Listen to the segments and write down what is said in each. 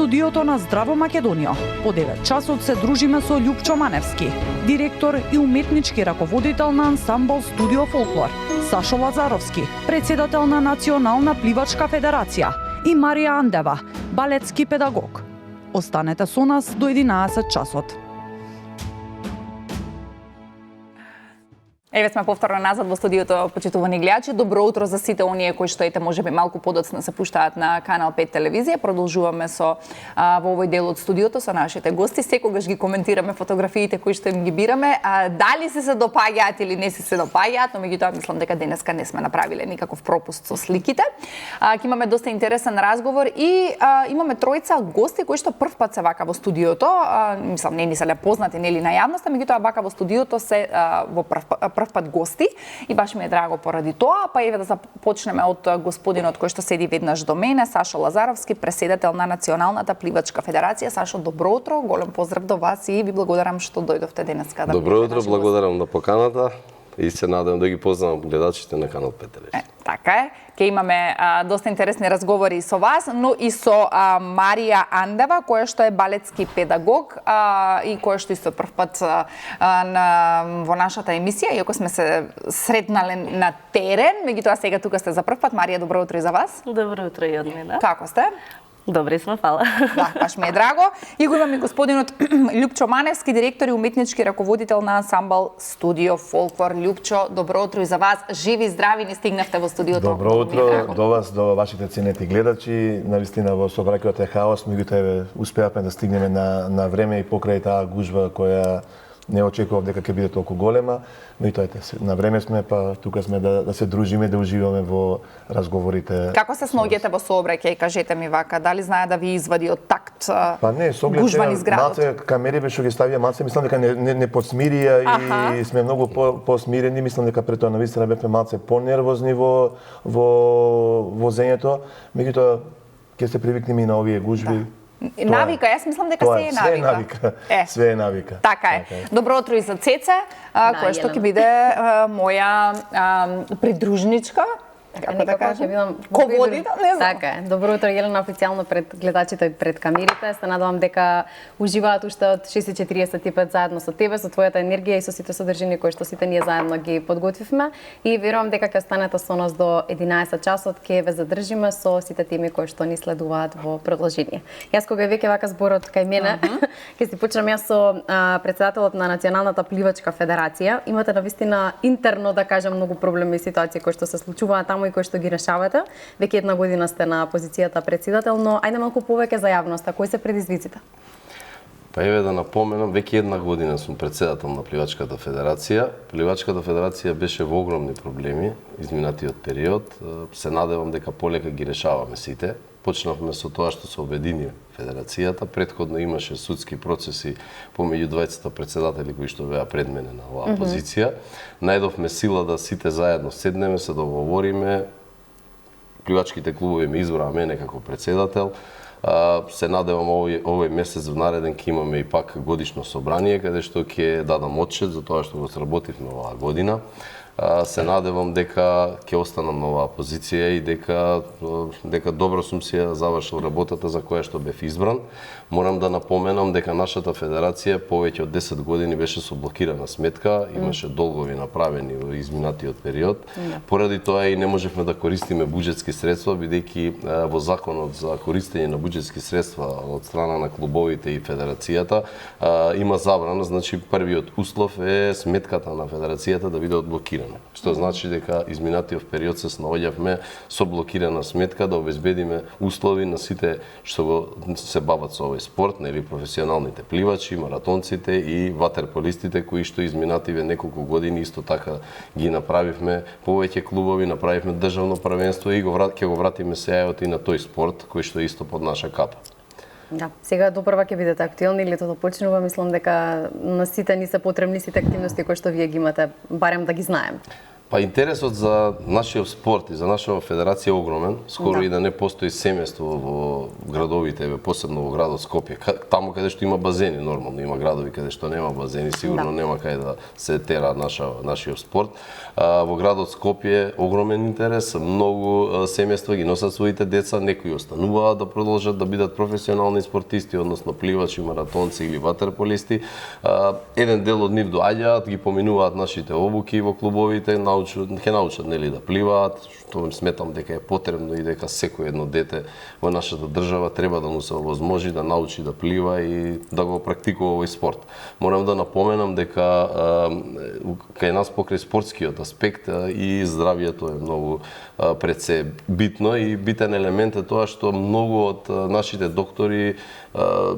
студиото на Здраво Македонија. По 9 часот се дружиме со Љупчо Маневски, директор и уметнички раководител на ансамбл Студио Фолклор, Сашо Лазаровски, председател на Национална пливачка федерација, и Марија Андева, балетски педагог. Останете со нас до 11 часот. Еве сме повторно назад во студиото, почитувани гледачи. Добро утро за сите оние кои што можеби малку подоцна се пуштаат на Канал 5 телевизија. Продолжуваме со во овој дел од студиото со нашите гости. Секогаш ги коментираме фотографиите кои што им ги бираме. Дали се допаѓаат или не се допаѓаат, но меѓутоа мислам дека денеска не сме направиле никаков пропуст со сликите. Ќе имаме доста интересен разговор и имаме тројца гости кои што првпат се вака во студиото. Мислам не ни се познати нели на јавноста, меѓутоа вака во студиото се во првпат гости и баш ми е драго поради тоа, па еве да започнеме од господинот кој што седи веднаш до мене, Сашо Лазаровски, преседател на Националната пливачка федерација. Сашо, добро утро, голем поздрав до вас и ви благодарам што дојдовте денеска да. Добро утро, благодарам на поканата и се надевам да ги познавам гледачите на Канал 5 телевизија. Така е. Ќе имаме доста интересни разговори со вас, но и со Марија Андева, која што е балетски педагог и која што исто првпат во нашата емисија, иако сме се сретнале на терен, меѓутоа сега тука сте за првпат. Марија, добро утро и за вас. Добро утро и од мене. Како сте? Добри сме, фала. Да, баш ми е драго. И го имаме господинот Љупчо Маневски, директор и уметнички раководител на ансамбл Студио Фолклор. Љупчо, добро утро и за вас. Живи и здрави ни стигнавте во студиото. Добро утро до вас, до вашите ценети гледачи. Навистина во сообраќајот е хаос, меѓутоа успеавме да стигнеме на време и покрај таа гужва која не очекував дека ќе биде толку голема, меѓутоа на време сме, па тука сме да се дружиме, да уживаме во разговорите. Како се сноѓете во сообраќај, кажете ми вака, дали знае да ви извади од такт па не, со оглед малце камерите што ги ставија малце, мислам дека не подсмирија и сме многу посмирени, мислам дека пред тоа навистина бевме малце понервозни во возењето, меѓутоа ќе се привикнеме и на овие гужви. Навика, јас мислам дека се е навика. Све е навика. Све е навика. Така е. Добро утро и за Цеце, која што ќе биде моја придружничка. Како да кажам? Ководител, не знам. Така е. Добро утро, Елена, официјално пред гледачите и пред камерите. Се надевам дека уживаат уште од 6:45 заедно со тебе, со твојата енергија и со сите содржини кои што сите ние заедно ги подготвивме. И верувам дека ќе останете со нас до 11 часот, ќе ве задржиме со сите теми кои што ни следуваат во продолжение. Јас кога веќе вака зборот кај мене, ќе си почнам јас со председателот на Националната пливачка федерација. Имате навистина интерно да кажам многу проблеми и ситуации кои што се случуваат таму и кои што ги решавате. Веќе една година сте на позицијата председател, но ајде малку повеќе за јавноста. Кои се предизвиците? Па еве да напоменам, веќе една година сум председател на Пливачката федерација. Пливачката федерација беше во огромни проблеми изминатиот период. Се надевам дека полека ги решаваме сите. Почнавме со тоа што се обедини федерацијата. Претходно имаше судски процеси помеѓу двајцата председатели кои што беа пред мене на оваа позиција. Најдовме сила да сите заедно седнеме, се договориме. Пливачките клубови ме избраа мене како председател. Се надевам овој месец во нареден ќе имаме и пак годишно собрание каде што ќе дадам отчет за тоа што го сработивме оваа година. Се надевам дека ќе останам на оваа позиција и дека добро сум си ја завршил работата за која што бев избран. Морам да напоменам дека нашата федерација повеќе од 10 години беше со блокирана сметка, имаше долгови направени во изминатиот период. Поради тоа и не можевме да користиме буџетски средства, бидејќи во законот за користење на буџетски средства од страна на клубовите и федерацијата има забрана, значи првиот услов е сметката на федерацијата да биде одблокирана. Што значи дека изминатиот период се наоѓавме со блокирана сметка да обезбедиме услови на сите што се бават со овој спорт, нели професионалните пливачи, маратонците и ватерполистите кои што изминативе неколку години исто така ги направивме повеќе клубови, направивме државно првенство и ќе го вратиме сејајот и на тој спорт кој што е исто под наша капа. Да, сега допрва ќе бидете актуелни, летото почнува, мислам дека на сите ни се потребни сите активности кои што вие ги имате, барем да ги знаем. Па интересот за нашиот спорт и за нашата федерација е огромен. Скоро и да не постои семејство во градовите, посебно во градот Скопје. Таму каде што има базени, нормално има градови каде што нема базени, сигурно нема каде да се тера нашиот спорт. Во градот Скопје огромен интерес, многу семејства ги носат своите деца, некои остануваат да продолжат да бидат професионални спортисти, односно пливачи, маратонци или ватерполисти. Еден дел од нив доаѓаат, ги поминуваат нашите обуки во клубовите, ќе научат нели да пливаат, што сметам дека е потребно и дека секој едно дете во нашата држава треба да му се овозможи да научи да плива и да го практикува овој спорт. Морам да напоменам дека кај нас покрај спортскиот аспект и здравјето е многу пред се битно и битен елемент е тоа што многу од нашите доктори,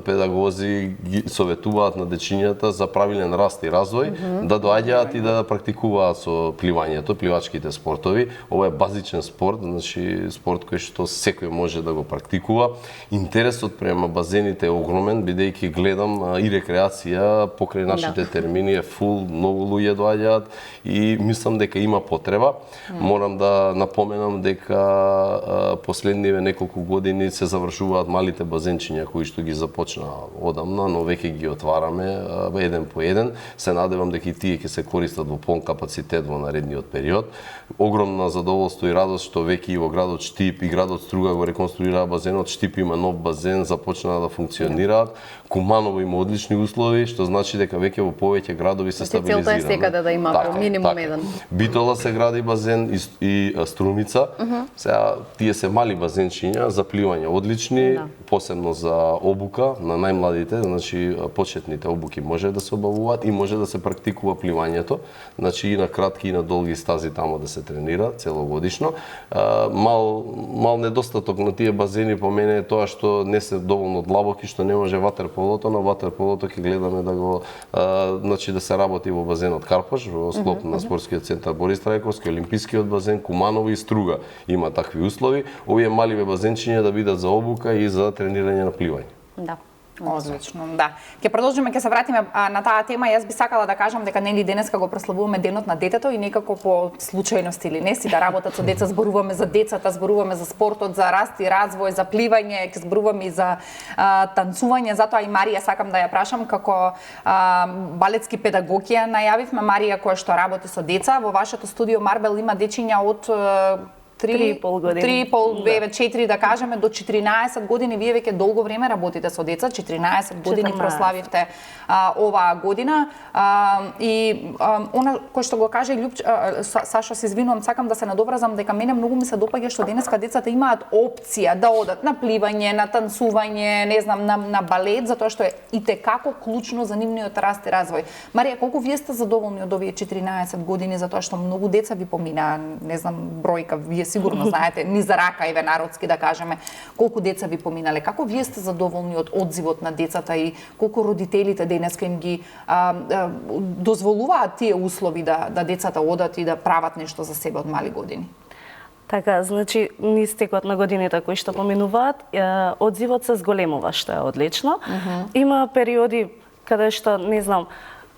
педагози ги советуваат на дечињата за правилен раст и развој, да доаѓаат и да практикуваат со пливањето, пливачките спортови. Ова е базичен спорт, значи спорт кој што секој може да го практикува. Интересот према базените е огромен, бидејќи гледам и рекреација покрај нашите термини е фул, многу луѓе доаѓаат и мислам дека има потреба. Морам да напоменам дека последниве неколку години се завршуваат малите базенчиња кои што ги започна одамна, но веќе ги отвараме еден по еден. Се надевам дека и тие ќе се користат во полн капацитет во наредниот период. Огромна задоволство и радост што веќе и во градот Штип и градот Струга го реконструираа базенот. Штип има нов базен, започнаа да функционираат. Куманово има одлични услови, што значи дека веќе во повеќе градови се стабилизира. Целта е секаде да има по минимум еден. Битола се гради базен и Струмица. Сега тие се мали базенчиња за пливање одлични, посебно за обука на најмладите, значи почетните обуки може да се обавуваат и може да се практикува пливањето, значи и на кратки и на долги стази тамо да се тренира целогодишно. Мал недостаток на тие базени по мене е тоа што не се доволно длабоки, што не може ватерполото, но ватерполото ќе гледаме да го значи да се работи во базенот Карпаш, во склоп на спортскиот центар Борис Трајковски, Олимпискиот базен, Куманово и Струга има такви услови. Овие маливе базенчиња да бидат за обука и за тренирање на пливање. Да. Одлично, да. Ќе продолжиме, ќе се вратиме на таа тема. Јас би сакала да кажам дека нели денеска го прославуваме денот на детето и некако по случајност или не си да работат со деца, зборуваме за децата, зборуваме за спортот, за раст и развој, за пливање, ќе зборуваме и за танцување. Затоа и Марија сакам да ја прашам како балетски педагог ја најавивме. Марија која што работи со деца, во вашето студио Марбел има дечиња од 3,5 години. 4 да кажеме до 14 години. Вие веќе долго време работите со деца, 14 години прославивте оваа година. И она кој што го каже Сашо, се извинувам, сакам да се надовразам дека мене многу ми се допаѓа што денеска децата имаат опција да одат на пливање, на танцување, не знам, на балет, затоа што е итекако клучно за нивниот раст и развој. Марија, колку вие сте задоволни од овие 14 години, затоа што многу деца ви поминаа, не знам бројка, вие сигурно знаете, ни за рака еве народски да кажеме, колку деца ви поминале. Како вие сте задоволни од одзивот на децата и колку родителите денеска им ги дозволуваат тие услови да децата одат и да прават нешто за себе од мали години? Така, значи, низ текот на годините кои што поминуваат, одзивот се зголемува, што е одлично. Има периоди каде што, не знам,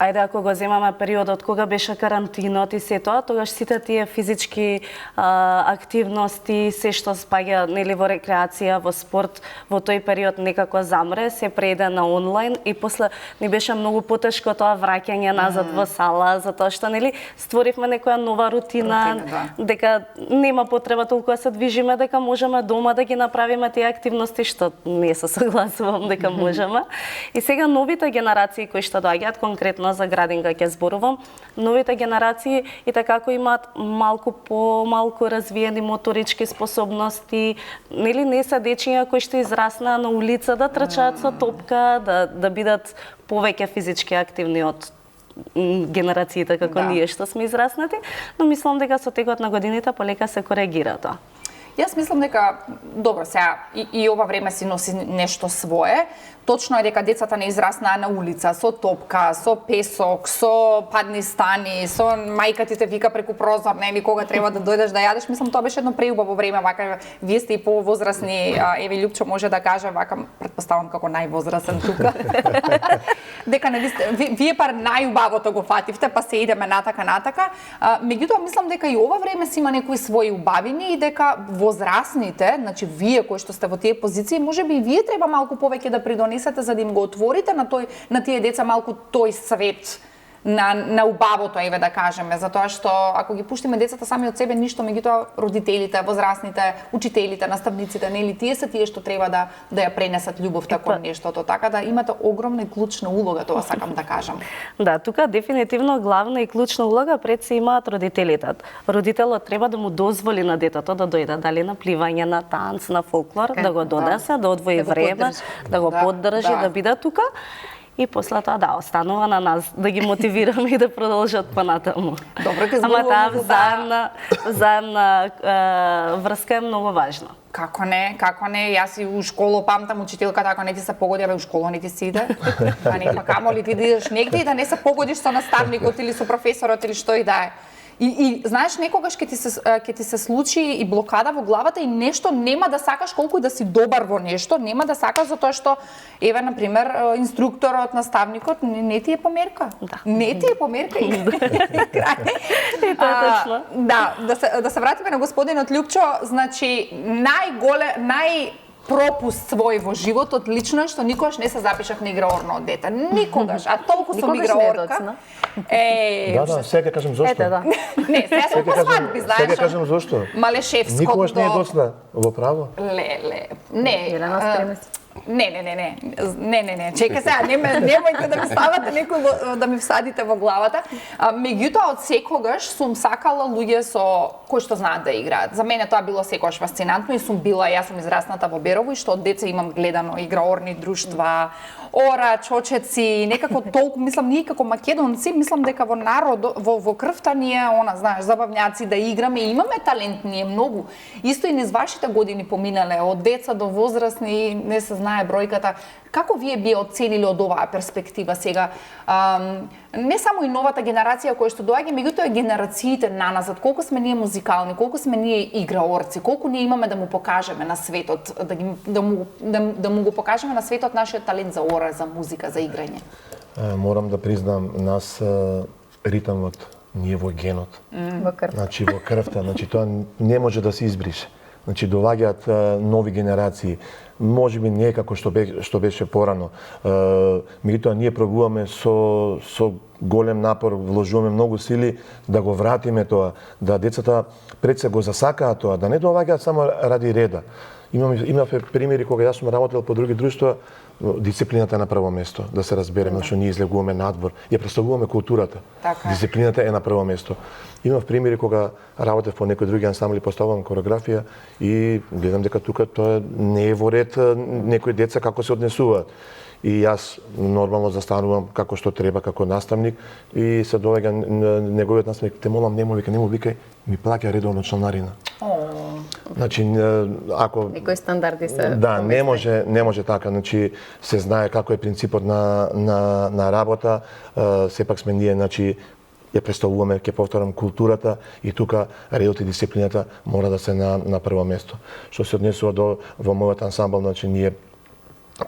ајде ако го земаме периодот кога беше карантинот и се тоа, тогаш сите тие физички активности, се што спаѓа нели во рекреација, во спорт, во тој период некако замре, се преде на онлайн и после ни беше многу потешко тоа враќање назад во сала, затоа што нели створивме некоја нова рутина, дека нема потреба толку да се движиме, дека можеме дома да ги направиме тие активности што не се согласувам дека можеме. И сега новите генерации кои што доаѓаат, конкретно за градинка ќе зборувам, новите генерации и како имаат малку развиени моторички способности, нели не се дечиња кои што израснаа на улица да трчаат со топка, да бидат повеќе физички активни од генерациите како ние што сме израснати, но мислам дека со текот на годините полека се коригира тоа. Јас мислам дека, добро, сега и ова време си носи нешто свое, точно е дека децата не израснаа на улица, со топка, со песок, со падни стани, со мајка ти те вика преку прозор, нели кога треба да дојдеш да јадеш. Мислам тоа беше едно преубаво време, вака вие сте и повозрасни, еве Лјупчо може да каже, вака претпоставам како највозрасен тука. Дека нели вие пар најубавото го фативте, па се идеме натака. Меѓутоа мислам дека и ова време си има некои свои убавини и дека возрасните, значи вие кои што сте во тие позиции, можеби и вие треба малку повеќе да придонесете за да им го отворите на тие деца малку тој свет на убавото, еве да кажеме, затоа што ако ги пуштиме децата сами од себе ништо, меѓутоа родителите, возрастните, учителите, наставниците, нели тие се тие што треба да ја пренесат љубовта кон нештото, така да имате огромна и клучна улога, тоа сакам да кажам. Да, тука дефинитивно главна и клучна улога пред се имаат родителите. Родителот треба да му дозволи на детето да дојде дали на пливање, на танц, на фолклор, да го донесе, да одвои време, да го поддржи, да биде тука. И после тоа останува на нас да ги мотивираме и да продолжат понатаму. Добро, ќе ама таа заемна врска е многу важна. Како не? Јас и у школа памтам учителката, ако не ти се погоди, у школа не ти се иде. Па камо ли ти да идеш негде и да не се погодиш со наставникот или со професорот или што и да е. И знаеш, некогаш ќе ти се случи и блокада во главата и нешто нема да сакаш колку и да си добар во нешто, нема да сакаш затоа што еве на пример инструкторот, наставникот не ти е померка. Да. Не ти е померка и крај. И тоа е точно. Да се вратиме на господинот Лјупчо, значи пропуст свој во животот лично е што никогаш не се запишав на играорно од дете. Никогаш, а толку сум играорка. Да, сега кажам зошто. Не, сега сум по свадби, знаеш. Сега кажам зошто. Малешевско. Никогаш не е доцна во право. Не. Елена Стремес. Не. Чекај сега, немојте да ми ставате некој да ми всадите во главата. Меѓутоа од секогаш сум сакала луѓе кои што знаат да играат. За мене тоа било секогаш фасцинантно и јас сум израсната во Берово и што од деца имам гледано играорни друштва, ора, чочеци, некако толку, мислам, ние како македонци, мислам дека во народ, во крвта ни е, знаеш, забавњаци да играме, имаме талент ние многу. Исто и низ вашите години поминале, од деца до возрастни, не се знае бројката. Како вие би оценили од оваа перспектива сега? Не само и новата генерација која што доаѓа, меѓутоа генерациите наназад, колку сме ние музикални, колку сме ние играорци, колку ние имаме да му покажеме на светот, да му го покажеме на светот нашиот талент за ора, за музика, за играње. Морам да признам, нас ритмот ние во генот. Во крвта. Значи во крвта, значи тоа не може да се избрише. Значи доаѓаат нови генерации. Можеби не е како што беше порано. Меѓутоа ние пробуваме со голем напор, вложуваме многу сили да го вратиме тоа, да децата пред се го засакаат тоа, да не доаѓаат само ради реда. Имавме примери кога јас сум работел по други друштва, дисциплината е на прво место, да се разбереме, што ние излегуваме надвор, ја представуваме културата. Така. Дисциплината е на прво место. Имав примери кога работев по некои други ансамбли, поставувам хореографија и гледам дека тука тоа не е во ред некои деца како се однесуваат. И јас нормално застанувам како што треба, како наставник и се доаѓа неговиот наставник, те молам, не му викај, ми плаќа редовно членарина. Значи, ако некои стандарди се да, не може така, значи се знае како е принципот на работа, сепак сме ние, значи ја представуваме, ќе повторам, културата и тука редот и дисциплината мора да се на прво место. Што се однесува во мојот ансамбл, значи ние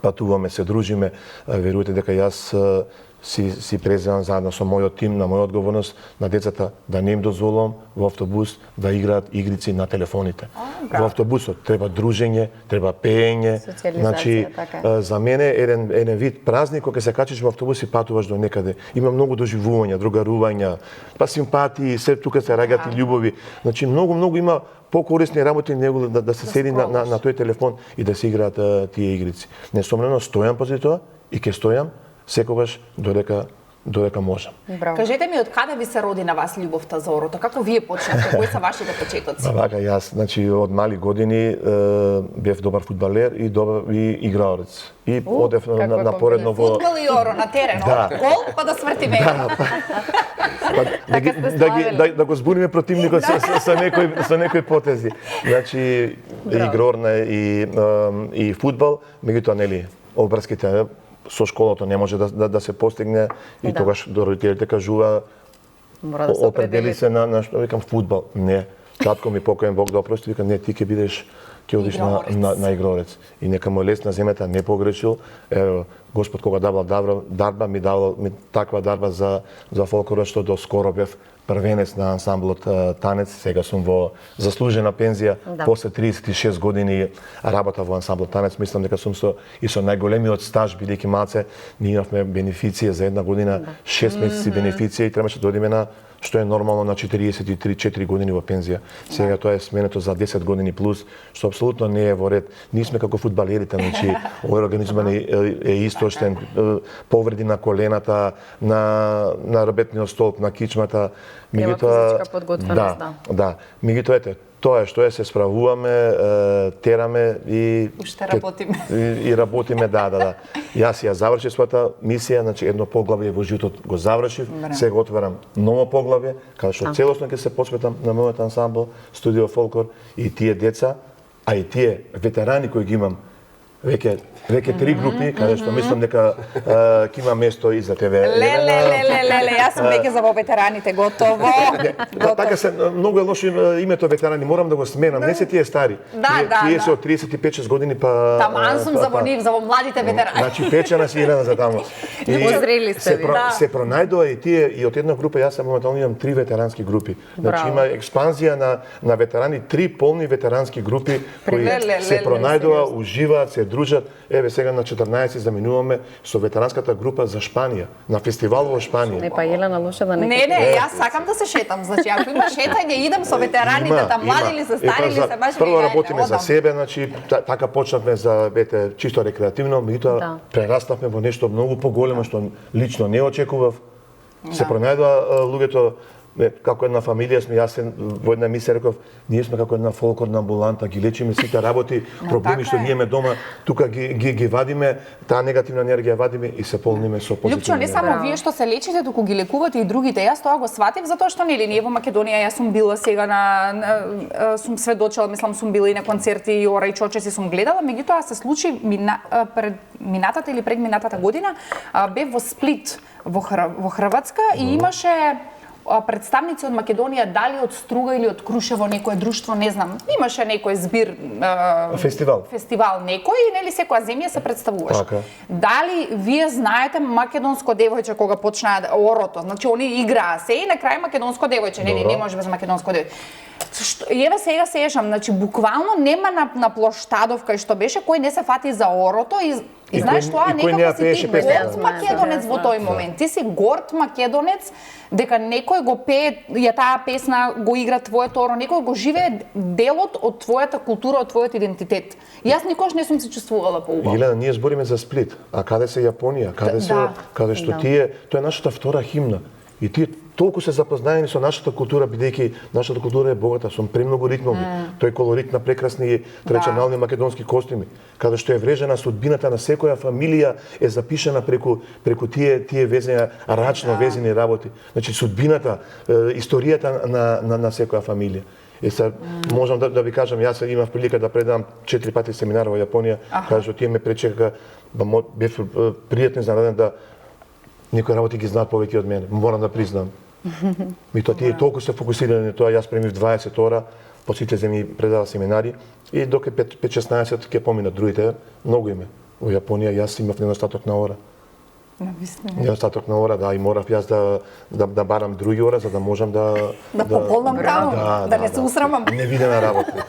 патуваме, се дружиме, верувате дека јас си преземам заедно со мојот тим, на моја одговорност на децата да не им дозволам во автобус да играат игрици на телефоните. Во автобусот треба дружење, треба пеење. Значи, така. За мене еден вид празник кога се качиш во автобус и патуваш до некаде. Има многу доживувања, другарувања, па симпатии, се тука се раѓаат и љубови. Значи, многу има покорисни работи него да се седи на тој телефон и да се играат тие игрици. Несомнено стојам пози тоа и ќе стојам секогаш додека можам. Браво. Кажете ми од каде ви се роди на вас љубовта за орото? Како вие почнавте? Кои се вашите почетоци? Вака јас, значи од мали години бев добар фудбалер и добар играорец. И одев на поредно во фудбал и оро на терен, Да. гол па да сврти веќе. Да го збуниме противникот со некои потези. Значи игрорна и фудбал, меѓутоа нели обврските со школата не може да се постигне и тогаш родителите кажува Мора да се определи се на што викам фудбал. Не. Татко ми покоен Бог да опрости, вика не, ти ќе бидеш ќе одиш на игрорец. И нека му лес на земјата не погрешил. Господ кога давал дарба ми давал таква дарба за фолклорот што до скоро бев првенец на ансамблот танец, сега сум во заслужена пензија после 36 години работа во ансамблот танец. Мислам дека сум со најголемиот стаж, бидејќи малце ние имавме бенефиција за една година, 6 месеци бенефиција и требаше да одиме на што е нормално на 43-4 години во пензија. Сега тоа е сменето за 10 години плюс, што апсолутно не е во ред. Ние сме како фудбалерите, значи овој организмот е истоштен, повреди на колената, на работниот столб, на кичмата. Физичка подготвеност, да. Меѓутоа ете, тоа е што се справуваме, тераме и уште работиме. И работиме, да. Јас ја завршив својата мисија, значи едно поглавје во животот го завршив, сега отварам ново поглавје, каде што целосно ќе се посветам на мојот ансамбл Студио Фолклор и тие деца, а и тие ветерани кои ги имам веќе 3 групи, каде што мислам дека ќе има место и за тебе. Леле, јас сум веќе за во ветераните, готово. Така се, многу е лошо името ветерани, морам да го сменам, не се тие стари. Тие се од 35-6 години па... Таман сум за во нив, за во младите ветерани. Значи печена си Ирена за таму. Зрели сте ви. Се пронајдоа и тие, и од една група, јас моментално имам 3 ветерански групи. Значи има експанзија на ветерани, 3 полни ветерански групи кои се пронајдоа, уживаат, се дружат. Еве сега на 14 заминуваме со ветеранската група за Шпанија, на фестивал во Шпанија. Не па Елена лоша да не. Не, јас сакам да се шетам. Значи ако има шетање, идам со ветераните, млади или се стари или се баш. Прво работиме за себе, значи така почнавме за чисто рекреативно, меѓутоа прераставме во нешто многу поголемо што лично не очекував. Се пронајдоа луѓето како една фамилија сме, јас во една емисија реков, ние сме како една фолклорна амбуланта, ги лечиме сите работи, проблеми што ние имаме дома, тука ги вадиме, таа негативна енергија вадиме и се полниме со позитивна. Лупчо, не само вие што се лечите, туку ги лекувате и другите. Јас тоа го сватив затоа што нели ние во Македонија, јас сум била сега сум сведочела, мислам сум била и на концерти и Ора и Чочеси сум гледала, меѓутоа се случи пред минатата или предминатата година, бев во Сплит во Хрватска и имаше представници од Македонија, дали од Струга или од Крушево, некое друштво, не знам. Имаше некој збир фестивал некој, нели секоја земја се представуваше. Така. Дали вие знаете македонско девојче кога почнаа орото? Значи они играа се и на крај македонско девојче, нели не може без македонско девојче. Еве сега сеќам, значи буквално нема на плоштадов кај што беше кој не се фати за орото и знаеш тоа некако си ти горд македонец во тој момент. Ти си горд македонец дека некој го пее, ја таа песна го игра твоето оро, некој го живее делот од твојата култура, од твојот идентитет. Јас никош не сум се чувствувала поубаво. Елена, ние збориме за Сплит, а каде се Јапонија, каде што тие, тоа е нашата втора химна. И тие толку се запознаени со нашата култура, бидејќи нашата култура е богата со премногу ритмови. Тој колорит на прекрасни традиционални македонски костюми, каде што е врежена судбината на секоја фамилија е запишана преку тие везења, рачно везени работи. Значи судбината, историјата на секоја фамилија. Можам да ви кажам, јас имав прилика да предам 4 пати семинар во Јапонија, каде што тие ме пречекаха, бев пријатно изненаден да некои работи ги знаат повеќе од мене, морам да признам. Меѓутоа тие толку се фокусирани на тоа, јас премив 20 ора, по сите земји предава семинари и доке 5-16 ќе поминат другите, многу име. Во Јапонија јас имав недостаток на ора. Недостаток на ора, да, и морав јас да барам други ора за да можам да пополнам таму, да не се усрамам. Невидена работа.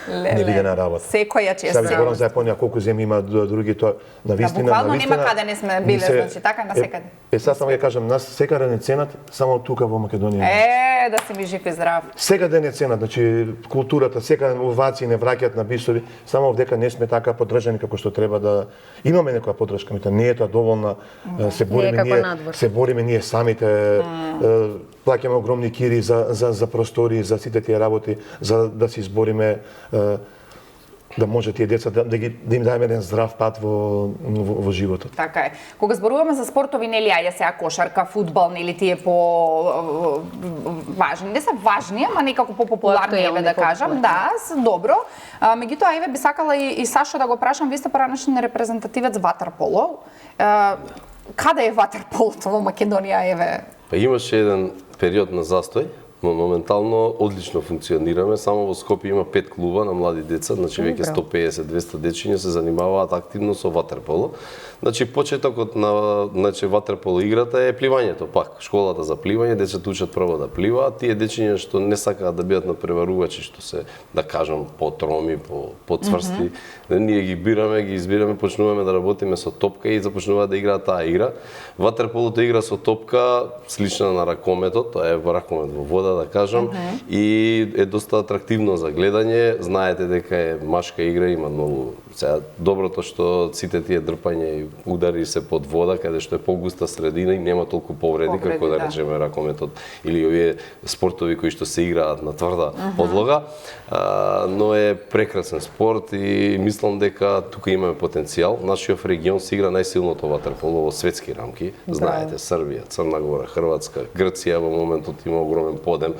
Невидена работа. Секоја чест. Сега зборам за Јапонија, колку земји има други, тоа навистина. Буквално нема каде не сме биле, значи така на секаде. Сега само ќе кажам, нас секаде не ценат, само тука во Македонија. Да си ми жив и здрав. Секаде не ценат, значи културата, секаде овации не враќаат на бисови, само овдека не сме така поддржани како што треба да имаме некоја поддршка, не е тоа доволна. Се бориме ние самите, плаќаме огромни кири за простори, за сите тие работи, за да се избориме да може тие деца да им даеме еден здрав пат во животот. Така е. Кога зборуваме за спортови, нели, ајде сега кошарка, фудбал, нели, тие по важни, не се важни, ама некако попопуларни, еве да кажам, да, добро. Меѓутоа, еве би сакала и Сашо да го прашам, ви сте поранешен репрезентативец ватерполо. Каде е ватерполото во Македонија, еве? Па имаше еден период на застој, но моментално одлично функционираме. Само во Скопје има 5 клуба на млади деца, значи веќе 150-200 дечиња се занимаваат активно со ватерполо. Значи почетокот на ватерполо играта е пливањето, пак школата за пливање, децата учат прво да пливаат, тие дечиња што не сакаат да бидат надпреварувачи, што се, да кажам, потроми, поцврсти, ние ги избираме, почнуваме да работиме со топка и започнуваат да играат таа игра. Ватерполото игра со топка слична на ракометот, тоа е ракомет во вода, да кажам, и е доста атрактивно за гледање. Знаете дека е машка игра, има многу. Сега доброто што сите тие дрпања и удари се под вода, каде што е погуста средина и нема толку повреди како да речеме ракометот или овие спортови кои што се играат на тврда подлога, но е прекрасен спорт и мислам дека тука имаме потенцијал. Нашиот регион се игра најсилното ватерполо во светски рамки. Знаете, Србија, Црна Гора, Хрватска, Грција во моментот има огромен подем.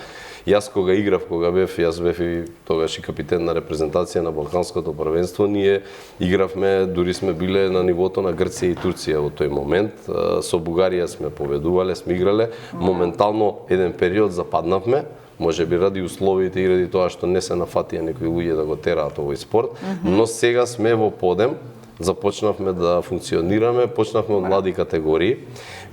Јас кога играв, јас бев и тогаш и капитен на репрезентација на Балканското првенство, ние игравме, дури сме биле на нивото на Грција и Турција во тој момент. Со Бугарија сме победувале, сме играле. Моментално еден период западнавме, може би ради условите и ради тоа што не се нафатија некои луѓе да го тераат овој спорт, но сега сме во подем. Започнавме да функционираме, почнавме од млади категории,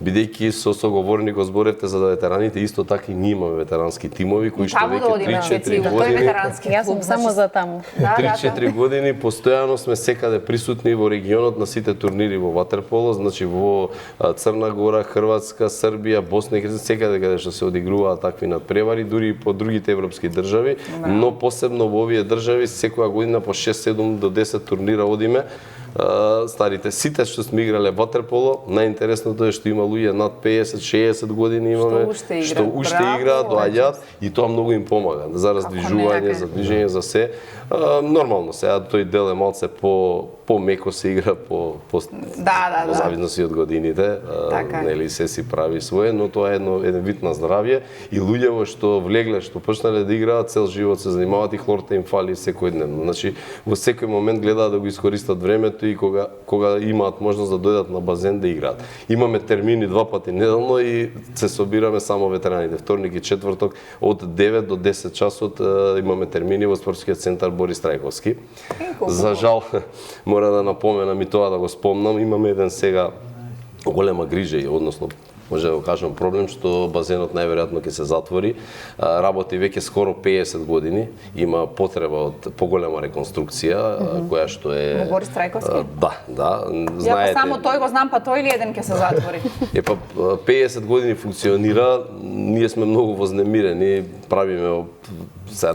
бидејќи со соговорникот зборевте за ветераните, исто така и ние имаме ветерански тимови кои што веќе 3-4 години. Јас сум само за таму. 3-4 години постојано сме секаде присутни во регионот на сите турнири во ватерполо, значи во Црна Гора, Хрватска, Србија, Босна и Херцеговина, секаде каде што се одигруваат такви надпревари, дури и по другите европски држави, но посебно во овие држави секоја година по 6-7 до 10 турнира одиме. Старите сите што сме играле ватерполо, најинтересното е што има луѓе над 50-60 години имаме што уште играат, доаѓаат и тоа многу им помага за раздвижување, за движење, за се. Нормално сега тој дел е малце по меко се игра, по зависност од годините, нели се си прави свое, но тоа е еден вид на здравје и луѓето што влегле, што почнале да играат цел живот се занимаваат и хлорта им фали секојдневно. Значи во секој момент гледаат да го искористат времето и кога имаат можност да дојдат на базен да играат. Имаме термини 2 пати неделно и се собираме само ветераните. Вторник и четврток од 9 до 10 часот имаме термини во спортскиот центар Борис Трајковски. За жал мора да напоменам и тоа да го спомнам, имаме еден сега голема грижа, односно може да го кажам проблем што базенот најверојатно ќе се затвори. Работи веќе скоро 50 години, има потреба од поголема реконструкција која што е Борис Трајковски? Да, Ја знаете. само тој го знам, па тој или еден ќе се затвори? 50 години функционира, ние сме многу вознемирени, правиме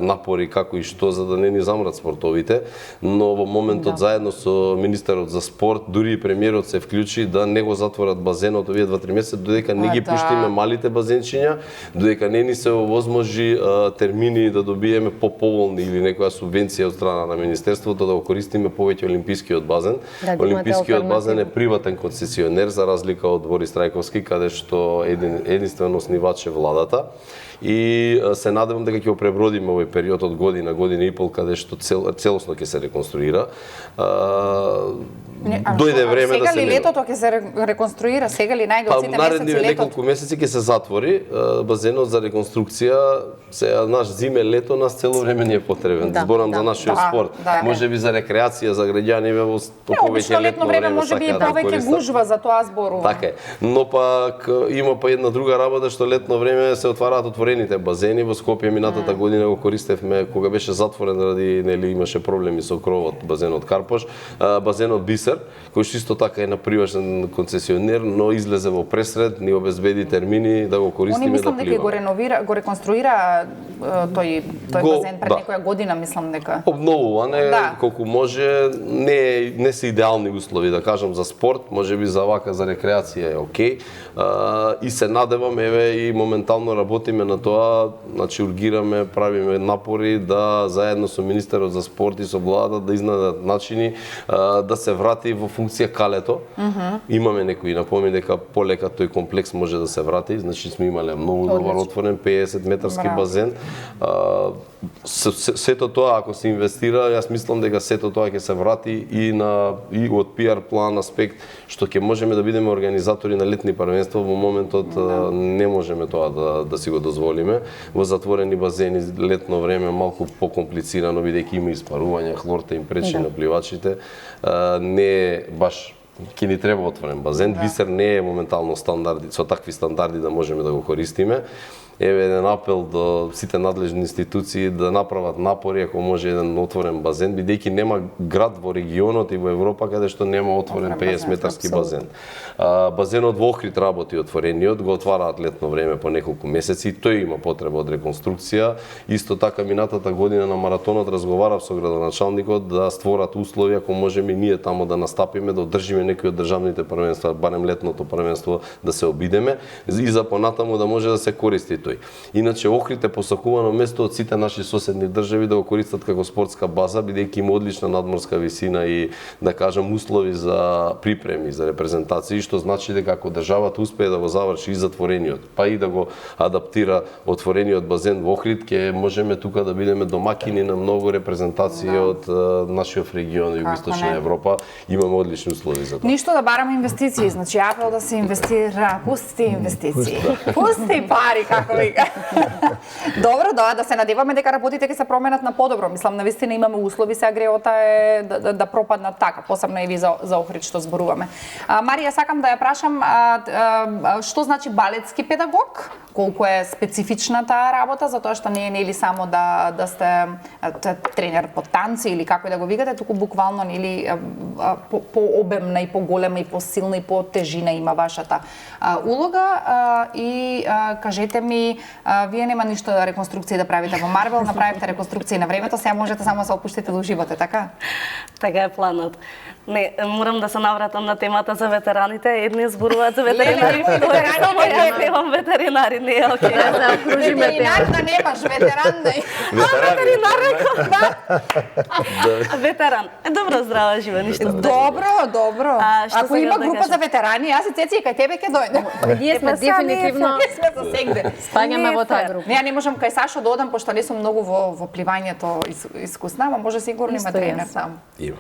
напори како и што за да не ни замрат спортовите, но во моментот заедно со министерот за спорт, дури и премиерот се вклучи да не го затворат базенот овие 2-3 месеци додека не ги пуштиме малите базенчиња, додека не ни се овозможи термини да добиеме поповолни или некоја субвенција од страна на министерството да го користиме повеќе олимпискиот базен. Олимпискиот базен е приватен концесионер за разлика од Борис Трајковски, каде што единствено оснивач е владата. И се надевам дека ќе го пребродиме овој период од година и пол каде што целосно ќе се реконструира. Дојде време да се сега ли летото ќе се реконструира, сега ли најде од сите месеци летото? Наредни неколку месеци ќе се затвори базенот за реконструкција. Сега наш зиме лето нас цело време ни е потребен. Зборам за нашиот спорт. Можеби за рекреација, за граѓани во повеќе летно време можеби и повеќе гужва, за тоа зборувам. Така е. Но пак има една друга работа што летно време се отвараат отворените базени. Во Скопје минатата година го користевме кога беше затворен ради имаше проблеми со кровот базенот Карпош, базенот Бисер, кој што исто така е на приватен концесионер, но излезе во пресред, ни обезбеди термини да го користиме да пливаме. Они мислам дека го реконструира тој базен пред некоја година, мислам дека. Обновуване колку може, не се идеални услови да кажам за спорт, можеби за вака за рекреација е окей. И се надевам и моментално работиме на на тоа, значи ургираме, правиме напори да заедно со министерот за спорт и со владата да изнајдат начини да се врати во функција калето. Имаме некои напомени дека полека тој комплекс може да се врати, значи сме имале многу добар отворен 50 метарски базен. Сето тоа ако се инвестира, јас мислам дека сето тоа ќе се врати и од PR план аспект, што ќе можеме да бидеме организатори на летни првенства. Во моментот не можеме тоа да си го дозволиме. Во затворени базени летно време малку покомплицирано, бидејќи има испарување, хлорта им пречи на пливачите. Не е баш ќе ни треба отворен базен. Бисер не е моментално стандарди, со такви стандарди да можеме да го користиме. Еве еден апел до сите надлежни институции да направат напори ако може еден отворен базен, бидејќи нема град во регионот и во Европа каде што нема отворен 50 метарски базен. Базенот во Охрид работи отворениот, го отвараат летно време по неколку месеци, тој има потреба од реконструкција. Исто така минатата година на маратонот разговарав со градоначалникот да створат услови ако можеме ние тамо да настапиме, да одржиме некои од државните првенства, барем летното првенство да се обидеме и за понатаму да може да се користи. Иначе Охрид е посакувано место од сите наши соседни држави да го користат како спортска база, бидејќи има одлична надморска висина и да кажам услови за припреми, за репрезентации, што значи дека ако државата успее да го заврши и затворениот, па и да го адаптира отворениот базен во Охрид, ќе можеме тука да бидеме домакини на многу репрезентации од нашиот регион и Југоисточна Европа. Имаме одлични услови за тоа. Ништо да бараме инвестиции, значи апел да се инвестира, пусти инвестиции. Пусти пари како Добро, да се надеваме дека работите ќе се променат на подобро. Мислам, навистина имаме услови, сега греота е да пропаднат така, посебно и ви за Охрид што зборуваме. Марија, сакам да ја прашам, што значи балетски педагог? Колку е специфична таа работа, затоа што не е нели само да сте тренер по танци или како и да го викате, туку буквално нели по-обемна и по-голема и по-силна и по-тежина има вашата улога. И кажете ми, вие нема ништо реконструкции да правите во Марвел, направивте реконструкции на времето, сега можете само да се опуштите да уживате, така? Така е планот. Не, морам да се навратам на темата за ветераните. Едни зборуваат за ветеранари, само ја немам ветеринари, не е окей. Да окружиме ветеринар да немаш, ветеран да ветеринар реков, да. Ветеран. Добро, здрава, жива, ништо. Добро. Ако има група за ветерани, јас и Цеци и кај тебе ќе дојдем. Ние сме дефинитивно сме засегде. Спаѓаме во таа група. Не можам кај Сашо да одам, пошто не сум многу во пливањето искусна, ама може сигурно има тренер сам. Има.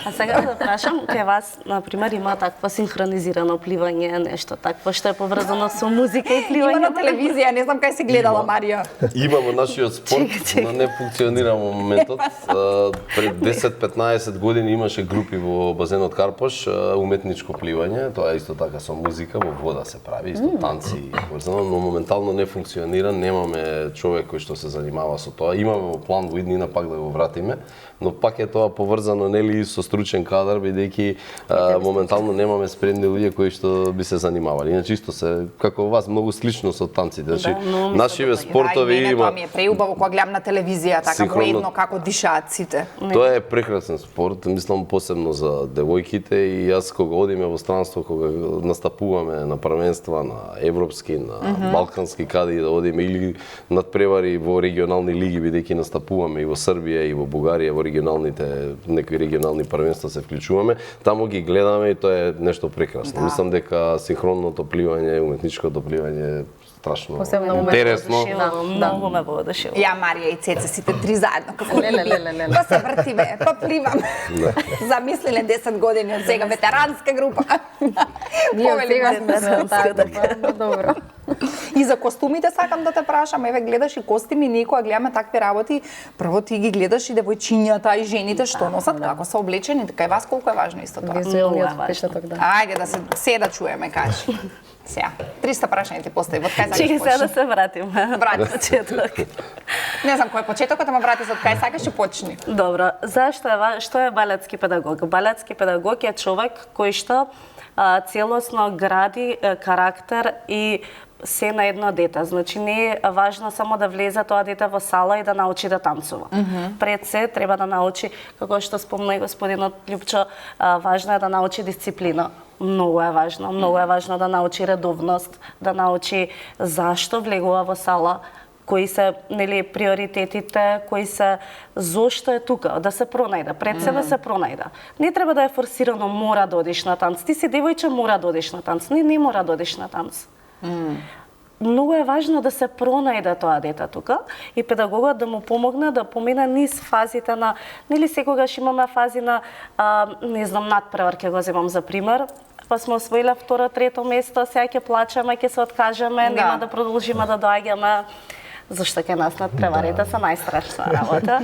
А сега да прашам, кај вас, например, има таква синхронизирано пливање, нешто такво што е поврзано со музика и пливање? Има на телевизија, не знам кај се гледала Марија. Има во нашиот спорт, но не функционира во моментот. Пред 10-15 години имаше групи во базенот Карпош, уметничко пливање, тоа исто така со музика, во вода се прави, исто танци и поврзано, но моментално не функционира, немаме човек кој што се занимава со тоа. Имаме во план во иднина пак да го вратиме, но пак е тоа поврзано нели со стручен кадар, бидејќи моментално немаме спремни луѓе кои што би се занимавали. Иначе исто се како вас многу слично со танците. Значи нашиве спортови има. Тоа ми е преубаво кога гледам на телевизија така воедно како дишаат сите. Тоа е прекрасен спорт, мислам посебно за девојките и јас кога одиме во странство, кога настапуваме на првенства, на европски, на балкански каде да одиме или надпревари во регионални лиги, бидејќи настапуваме и во Србија и во Бугарија во некои регионални првенства се вклучуваме, таму ги гледаме и тоа е нешто прекрасно. Мислам дека синхронното пливање, уметничкото пливање е страшно интересно. Многу ме воодушевува. Ја, Марија и Цеца, сите три заедно, како па се вртиме, па пливам. Замислиле 10 години од сега ветеранска група. Ние од сега сме со таа група, добро. И за костумите сакам да те прашам, еве гледаш и костими, некоја гледаме такви работи, прво ти ги гледаш и девојчињата и жените што носат, како се облечени, кај вас колку е важно исто тоа? Визуелниот впечаток, да. Ајде да се да чуеме, кажи. Сега, 300 прашања ти постави, од кај сакаш почнеш? Сега да се вратим. Врати почеток. Не знам кој е почетокот, ама врати се од кај сакаш и почни. Добро, што е балетски педагог? Балетски педагог е човек кој што целосно гради карактер и се на едно дете. Значи не е важно само да влезе тоа дете во сала и да научи да танцува. Пред се треба да научи, како што спомна и господинот Љупчо, важно е да научи дисциплина. Многу е важно да научи редовност, да научи зашто влегува во сала, кои се приоритетите, кои се зошто е тука, да се пронајде, пред себе се пронајде. Не треба да е форсирано мора да одиш на танц. Ти си девојче, мора да одиш на танц. Не мора да одиш на танц. Многу е важно да се пронајде тоа дете тука и педагогот да му помогне да помине низ фазите на, секогаш имаме фази на, надпревар, ќе го земам за пример, па сме освоиле второ, трето место, сега ќе плачеме, ќе се откажеме, нема да продолжиме да доаѓаме. Зашто ќе нас надпреварите се најстрашна работа.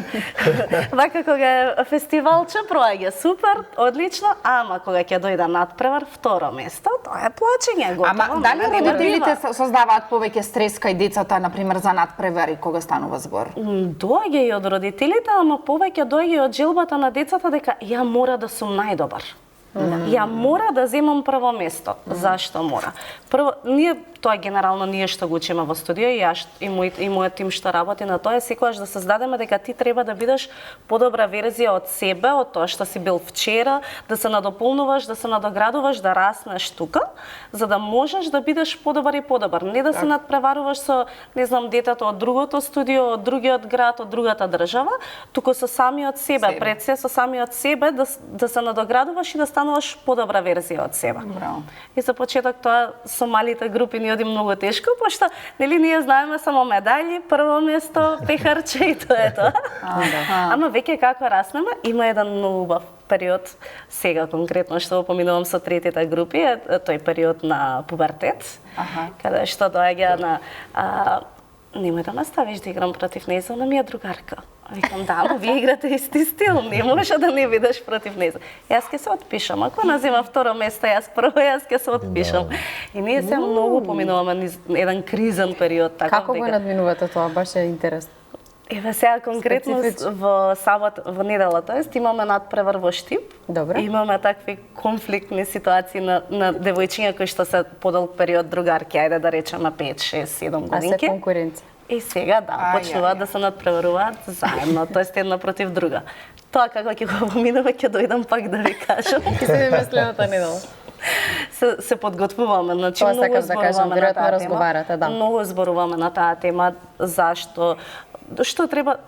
Вака кога е фестивалче, проаѓа супер, одлично, ама кога ќе дојде надпревар, второ место, тоа е плачење, готово. Ама дали родителите создаваат повеќе стрес кај децата, например, за надпревари кога станува збор? Доаѓа и од родителите, ама повеќе доаѓа и од желбата на децата дека ја мора да сум најдобар. Ја мора да земам прво место. Зашто мора? Прво, тоа генерално ние што го учиме во студио и јас и мојот тим што работи на тоа е секогаш да создадеме дека ти треба да бидеш подобра верзија од себе, од тоа што си бил вчера, да се надополнуваш, да се надоградуваш, да раснеш тука, за да можеш да бидеш подобар и подобар. Не да се надпреваруваш со, детето од другото студио, од другиот град, од другата држава, туку со самиот себе, пред се со самиот себе да се надоградуваш и да стануваш подобра верзија од себе. Браво. И за почеток тоа со малите групи ни оди многу тешко, пошто ние знаеме само медали, прво место, пехарче и тоа е тоа. Ама веќе како раснеме, има еден многу убав период, сега конкретно што го поминувам со третите групи, тој период на пубертет, каде што доаѓа на немој да наставиш да играм против неја, она ми е другарка. Викам, да, но вие играте исти стил, не може да не бидеш против неја. Јас ќе се отпишам, ако назема второ место, јас прво, јас ќе се отпишам. И ние се многу поминуваме низ еден кризен период. Како го надминувате тоа? Баш е интересно. Еве сега конкретно во во недела, тоест имаме надпревар во Штип. Добро. Имаме такви конфликтни ситуации на девојчиња кои што се подолг период другарки, ајде да речеме 5, 6, 7 годинки. А се конкуренција. И сега почнуваат да се надпреваруваат заедно, тоест една против друга. Тоа како ќе го поминува, ќе дојдам пак да ви кажам. Ќе се видиме следната недела. Се подготвуваме, значи Тоа многу сакам да кажам, зборуваме на таа разговарате, да. Многу зборуваме на таа тема, зашто што треба,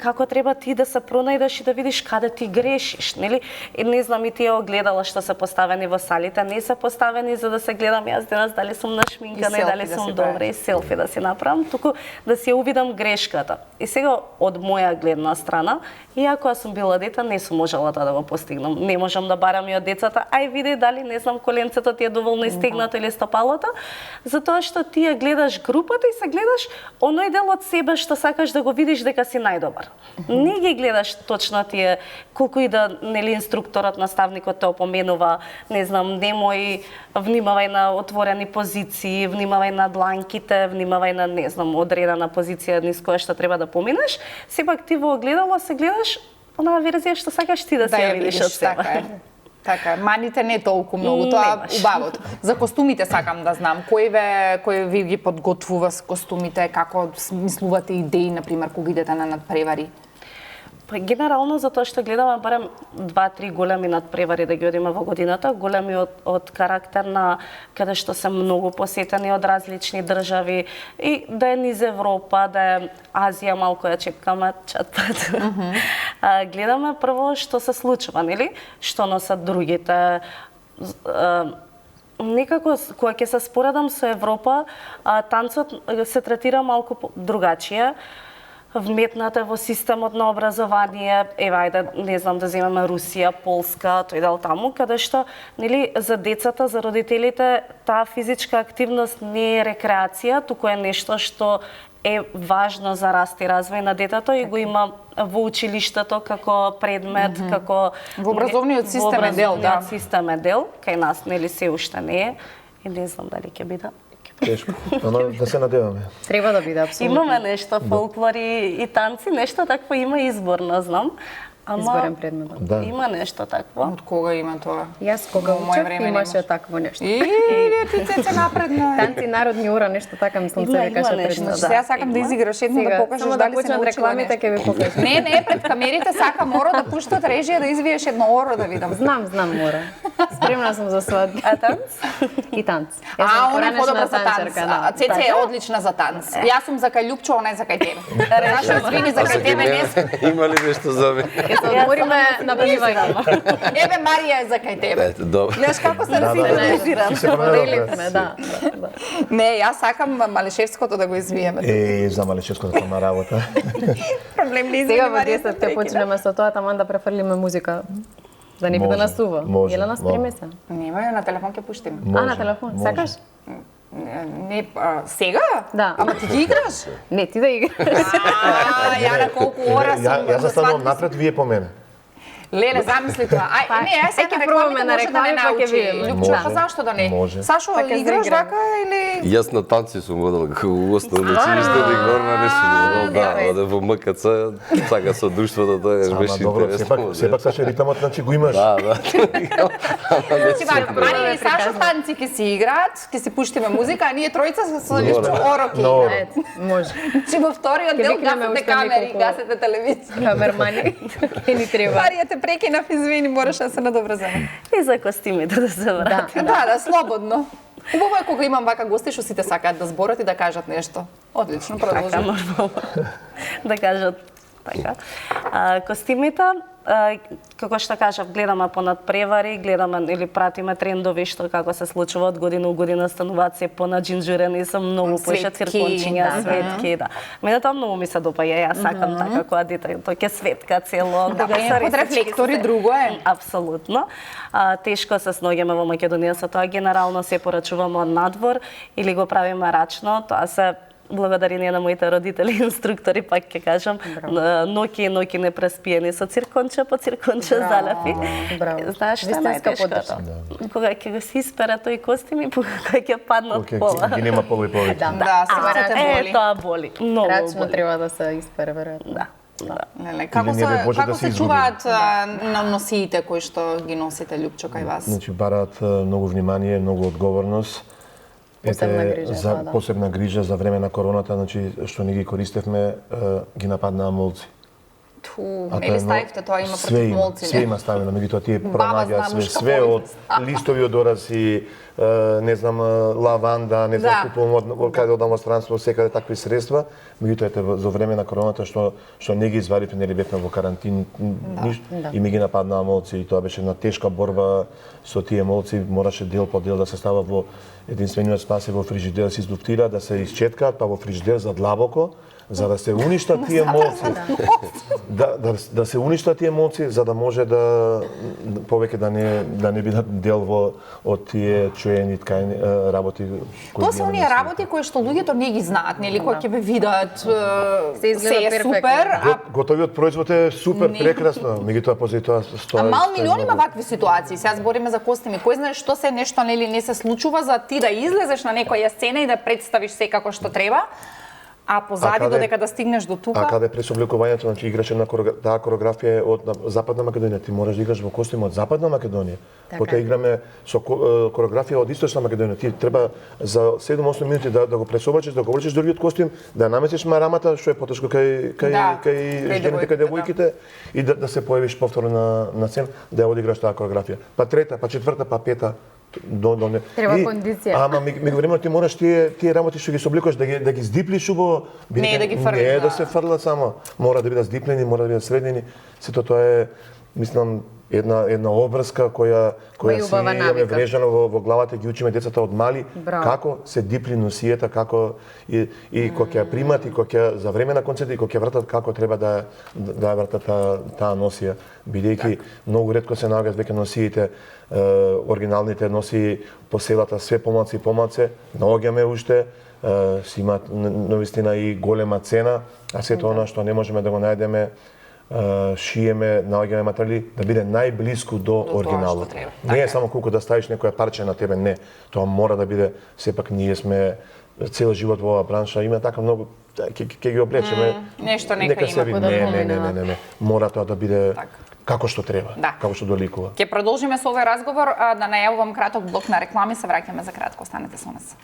како треба ти да се пронајдеш и да видиш каде ти грешиш, нели? И не знам и тие огледала што се поставени во салите, не се поставени за да се гледам јас денес дали сум нашминкана и дали сум добра и селфи да си направам, туку да си ја увидам грешката. И сега од моја гледна страна, иако сум била дете, не сум можела да го постигнам. Не можам да барам и од децата, ај види дали не знам коленцето ти е доволно истегнато или стопалото, затоа што ти ја гледаш групата и се гледаш оној дел од себе што сакаш да го видиш дека си најдобар. Не ги гледаш точно тие колку и да инструкторот, наставникот те опоменува, не знам, немој, внимавај на отворени позиции, внимавај на дланките, внимавај на, не знам, одредена позиција низ која што треба да поминеш, сепак ти во огледало се гледаш онаа верзија што сакаш ти да се ја видиш од себе. Така, маните не толку многу, тоа убавото. За костумите сакам да знам, кој ви ги подготвува с костумите, како смислувате идеи, например, кога идете на надпревари? Генерално затоа што гледаме барем 2-3 големи надпревари да ги одиме во годината, големи од карактер на каде што се многу посетени од различни држави и да е низ Европа, да е Азија, малку ја чепкаме чатпат. Гледаме прво што се случува, нели? Што носат другите. Некако кога ќе се споредам со Европа, танцот се третира малку другачие. Вметната во системот на образование, ајде, не знам, да земеме Русија, Полска, тој дел таму, каде што, нели, за децата, за родителите, таа физичка активност не е рекреација, туку е нешто што е важно за раст и развој на детето и го има во училиштето како предмет, како во образовниот систем е дел, да. Систем е дел, кај нас нели се уште не е и не знам дали ќе биде. Тешко, но да се надеваме. Треба да биде апсолутно. Имаме нешто фолклор и танци, нешто такво има изборно, знам. изборен предмет. Да. Има нешто такво. Од кога има тоа? Јас кога Во моје учев време имаше немаше. такво нешто. Ти цеце напредна. Танци народни ура, нешто така мислам се Има викаше нешто, предмет. да. Сега сакам да изиграш едно да покажеш само дали да се почнат научила рекламите нешто. ќе ви покажам. Не, пред камерите сакам оро да пуштат режија да извиеш едно оро да видам. Знам мора. Спремна сум за свадба. А танц? И танц. Она е подобра за танц. Да. Цеце е одлична за танц. Јас сум за кај Љупчо, она е за кај тебе. Зашо извини за кај тебе не сум. Има ли нешто за мене? Ќе се одмориме на пливање. Еве Марија е за кај тебе. Ете, добро. Знаеш како се Да, разиграме? Ти се променува. Деливме, да. Не, јас сакам Малешевското да го извиеме. За Малешевското тома работа. Проблем не извини Сега во Марија. 10 ќе почнеме со тоа, таман да префрлиме музика. Да не би да Може, насува. може, Елена, спреме се. Нема ја на телефон ќе пуштиме. А, на телефон, сакаш? Не, сега? Да. Ама ти ги играш? Не, ти да играш. Ја на колку ора сум Јас за застанувам свадби. напред, вие по мене. Леле, замисли тоа. Ај, не, ај сега ќе на пробаме рекламите на може да не реклами, па ќе научи. видиме. Љупчо, Да. па зашто да не? Може. Сашо, Па ќе играш заиграме. вака или... Јас на танци сум водел како основно училиште, да горна не сум водел, да, оде во МКЦ, сака со друштвото, тоа Ама беше добро, интересно. сепак Саше ритамот, значи го имаш. Да, да. Значи вака, Марија и Сашо танци ќе си играат, ќе си пуштиме музика, а ние тројца со Љупчо оро ќе Добро. играат. Ето, може. Значи во вториот Ќе дел викнеме гасете уште камери, неколку- гасете телевизија. Камермани, ќе ни треба. Марија те прекинав, извини, мораше да се надобраземе. И за костимите да се врати. Да, слободно. Убаво е кога имам вака гости што сите сакаат да зборат и да кажат нешто. Одлично, Така, продолжи. нормално. Да кажат така. Костимите, како што кажав, гледаме понад превари, гледаме или пратиме трендови што како се случува од година у година, стануваат се понаџинџурени, се многу поише Светки, циркончиња, да. светки, да. Мене тоа многу ми се допаѓа, јас сакам така кога дете, тоа ќе светка цело, Да, кога е, се под рисички рефлектори се- друго е. Апсолутно. Тешко се сноѓаме во Македонија со тоа, генерално се порачуваме од надвор или го правиме рачно, тоа се благодарение на моите родители и инструктори, пак ќе кажам, ноки не преспиени со цирконче по цирконче залепи. браво. Знаеш што е Вистинска најтешкото? поддршка. Кога ќе го си испера тој костим и кога ќе паднат Океј, пола. ги нема полу и повеќе. Да, срцето боли. Тоа боли. Многу Рачно боли. треба да се испере, веројатно. Да. Да. Леле, како Или не бе се Боже како да се се изгуби. чуваат на носиите кои што ги носите Љупчо кај вас? Значи бараат многу внимание, многу одговорност. Посебна грижа, да. Посебна грижа за време на короната, значи што не ги користевме, ги нападнаа молци. Ту, А нели тоа ставивте тоа има све против има, молци, све не? има ставено, меѓутоа тие Баба пронаѓа знае све, мушка све од повеќе. листови од ораси, не знам, лаванда, не знам, Да. купувам од каде одам во странство, секаде такви средства, меѓутоа ете за време на короната што не ги извадивме, нели бевме во карантин, и ми ги нападнаа молци и тоа беше една тешка борба со тие молци, мораше дел по дел да се става во единствениот спас е во фрижидер, да се излуфтира, да се исчеткаат, па во фрижидер за длабоко, за да се уништат тие молци. Да се уништат тие молци за да може да повеќе да не бидат дел од тие чуени ткајни работи кои Тоа се оние работи кои што луѓето не ги знаат, нели, кои ќе ве видат Се изгледа се е перфектно. супер, а Готовиот производ е супер, Не. прекрасно, меѓутоа позади тоа стои. мал милиони има вакви ситуации. Сега збориме за костими. Кој знае што се нешто нели не се случува за ти да излезеш на некоја сцена и да представиш се како што треба, а позади каде- додека да стигнеш до А тука. каде пред обликувањето, значи играше на таа кореографија е од Западна Македонија. Ти можеш да играш во костим од Западна Македонија. Потоа играме со кореографија од Источна Македонија. Ти треба за 7-8 минути да го пресобачиш, да го облечеш другиот костим, да наместиш марамата што е потешко кај Да, кај кај жените, кај девојките, девојките и да се појавиш повторно на сцена, да ја одиграш таа кореографија. Па трета, па четврта, па пета. Не. Треба И- кондиција. Ама меѓувремено ти мораш тие работи што ги собликуваш да ги здиплиш убаво. Не да ги фрлиш, Не да. да се фрлат само. Мора да бидат здиплени, мора да бидат среднени. Сето тоа е, мислам, една обврска која Која си убава имаме навика. врежано во главата, ги учиме децата од мали, Браво. како се дипли носијата, како и кога ќе ја примат и кога ќе за време на концерт и кога ќе вратат како треба да ја вратат таа носија, бидејќи многу ретко се наоѓаат веќе носиите, оригиналните носи по селата све помалце и помалце, наоѓаме уште, си имаат навистина и голема цена, а сето она што не можеме да го најдеме, шиеме, наоѓаме материјали да биде најблиску до тоа оригиналот. што треба. Не е само колку да ставиш некоја парче на тебе, не. Тоа мора да биде, сепак ние сме цел живот во оваа бранша, има така многу ќе ги облечеме. Нешто нека има. се види. Не. Мора тоа да биде како што треба, Да. како што доликува. Ќе продолжиме со овој разговор, да најавувам краток блок на реклами, се враќаме за кратко, останете со нас.